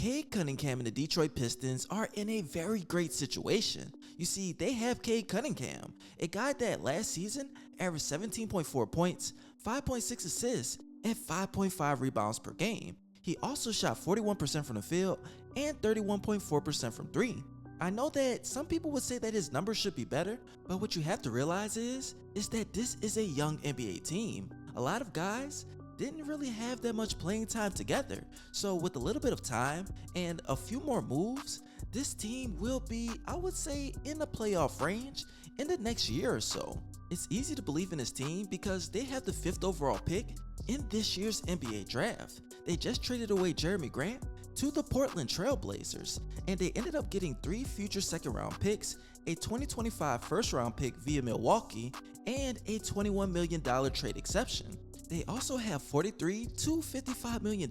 Cade Cunningham and the Detroit Pistons are in a very great situation. You see, they have Cade Cunningham, a guy that last season averaged 17.4 points, 5.6 assists, and 5.5 rebounds per game. He also shot 41% from the field and 31.4% from 3. I know that some people would say that his numbers should be better, but what you have to realize is that this is a young NBA team. A lot of guys didn't really have that much playing time together, so with a little bit of time and a few more moves, this team will be, I would say, in the playoff range in the next year or so. It's easy to believe in this team because they have the 5th overall pick in this year's NBA draft. They just traded away Jerami Grant to the Portland Trail Blazers, and they ended up getting 3 future second round picks, a 2025 first round pick via Milwaukee, and a $21 million trade exception. They also have $43 to $55 million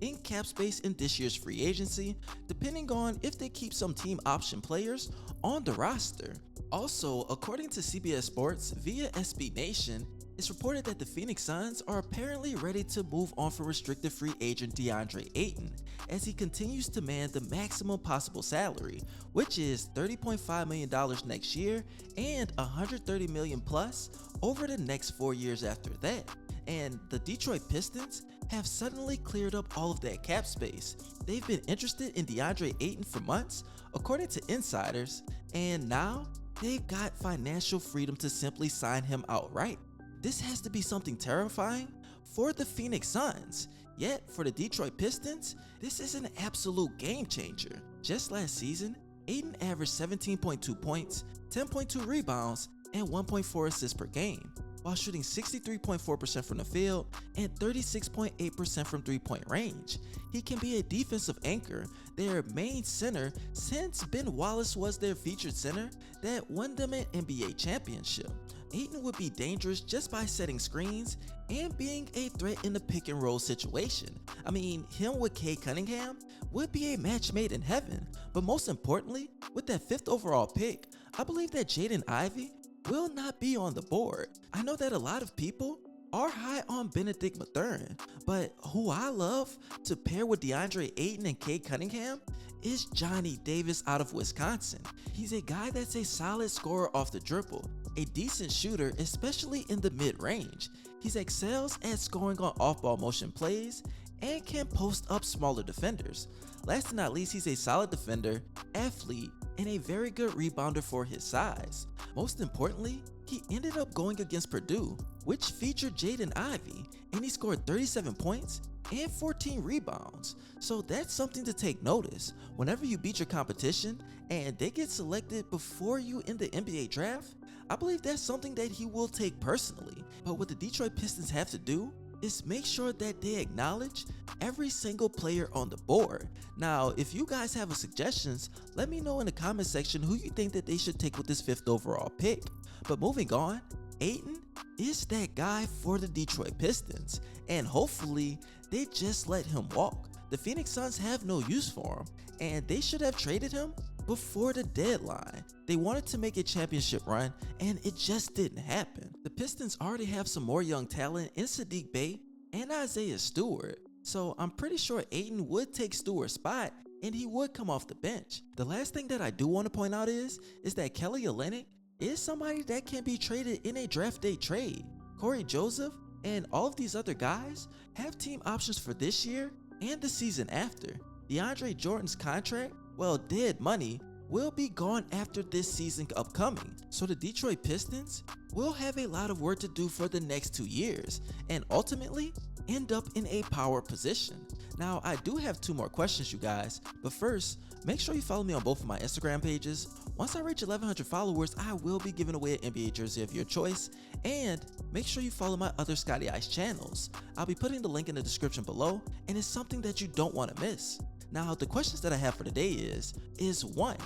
in cap space in this year's free agency, depending on if they keep some team option players on the roster. Also, according to CBS Sports via SB Nation, it's reported that the Phoenix Suns are apparently ready to move on from restricted free agent Deandre Ayton, as he continues to demand the maximum possible salary, which is $30.5 million next year and $130 million plus over the next 4 years after that. And the Detroit Pistons have suddenly cleared up all of that cap space. They've been interested in Deandre Ayton for months, according to insiders, and now they've got financial freedom to simply sign him outright. This has to be something terrifying for the Phoenix Suns, yet for the Detroit Pistons, this is an absolute game changer. Just last season, Ayton averaged 17.2 points, 10.2 rebounds, and 1.4 assists per game, while shooting 63.4% from the field and 36.8% from three-point range. He can be a defensive anchor, their main center, since Ben Wallace was their featured center that won them an NBA championship. Ayton would be dangerous just by setting screens and being a threat in the pick and roll situation. I mean, him with Cade Cunningham would be a match made in heaven, but most importantly, with that 5th overall pick, I believe that Jaden Ivey will not be on the board. I know that a lot of people are high on Benedict Mathurin, but who I love to pair with DeAndre Ayton and Cade Cunningham is Johnny Davis out of Wisconsin. He's a guy that's a solid scorer off the dribble, a decent shooter, especially in the mid-range. He excels at scoring on off-ball motion plays and can post up smaller defenders. Last but not least, he's a solid defender, athlete, and a very good rebounder for his size. Most importantly, he ended up going against Purdue, which featured Jaden Ivey, and he scored 37 points and 14 rebounds. So that's something to take notice. Whenever you beat your competition and they get selected before you in the NBA draft, I believe that's something that he will take personally. But what the Detroit Pistons have to do is make sure that they acknowledge every single player on the board. Now, if you guys have suggestions, let me know in the comment section who you think that they should take with this 5th overall pick. But moving on, Ayton is that guy for the Detroit Pistons, and hopefully they just let him walk. The Phoenix Suns have no use for him, and they should have traded him before the deadline. They wanted to make a championship run, and it just didn't happen. The Pistons already have some more young talent in Saddiq Bey and Isaiah Stewart, so I'm pretty sure Ayton would take Stewart's spot and he would come off the bench. The last thing that I do want to point out is that Kelly Olynyk is somebody that can be traded in a draft day trade. Corey Joseph and all of these other guys have team options for this year and the season after. DeAndre Jordan's contract, well, dead money, will be gone after this season upcoming. So the Detroit Pistons will have a lot of work to do for the next 2 years and ultimately end up in a power position. Now, I do have 2 more questions, you guys, but first, make sure you follow me on both of my Instagram pages. Once I reach 1,100 followers, I will be giving away an NBA jersey of your choice, and make sure you follow my other ScottyIce channels. I'll be putting the link in the description below, and it's something that you don't want to miss. Now, the questions that I have for today is 1,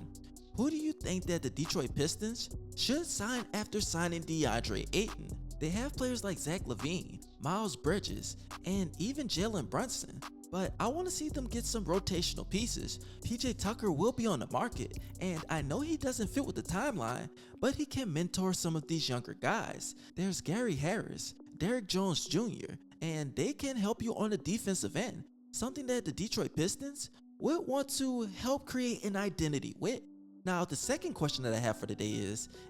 who do you think that the Detroit Pistons should sign after signing DeAndre Ayton? They have players like Zach LaVine, Miles Bridges, and even Jalen Brunson, but I want to see them get some rotational pieces. PJ Tucker will be on the market, and I know he doesn't fit with the timeline, but he can mentor some of these younger guys. There's Gary Harris, Derrick Jones Jr., and they can help you on the defensive end, something that the Detroit Pistons would want to help create an identity with. Now, the second question that I have for today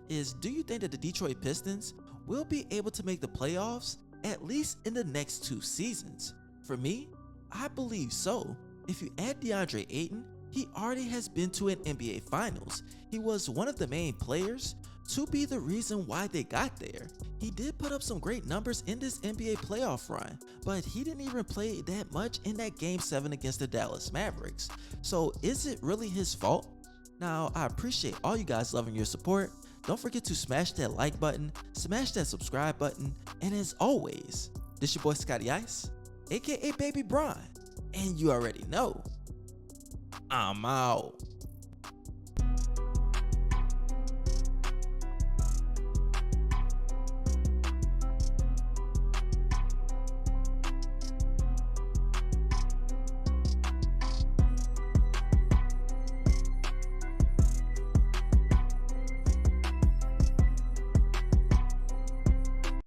is do you think that the Detroit Pistons will be able to make the playoffs at least in the next 2 seasons? For me, I believe so. If you add Deandre Ayton, he already has been to an NBA Finals. He was one of the main players to be the reason why they got there. He did put up some great numbers in this NBA playoff run, but he didn't even play that much in that Game 7 against the Dallas Mavericks. So is it really his fault? Now, I appreciate all you guys loving your support. Don't forget to smash that like button, smash that subscribe button, and as always, this your boy ScottyIce, aka Baby Bron, and you already know, I'm out.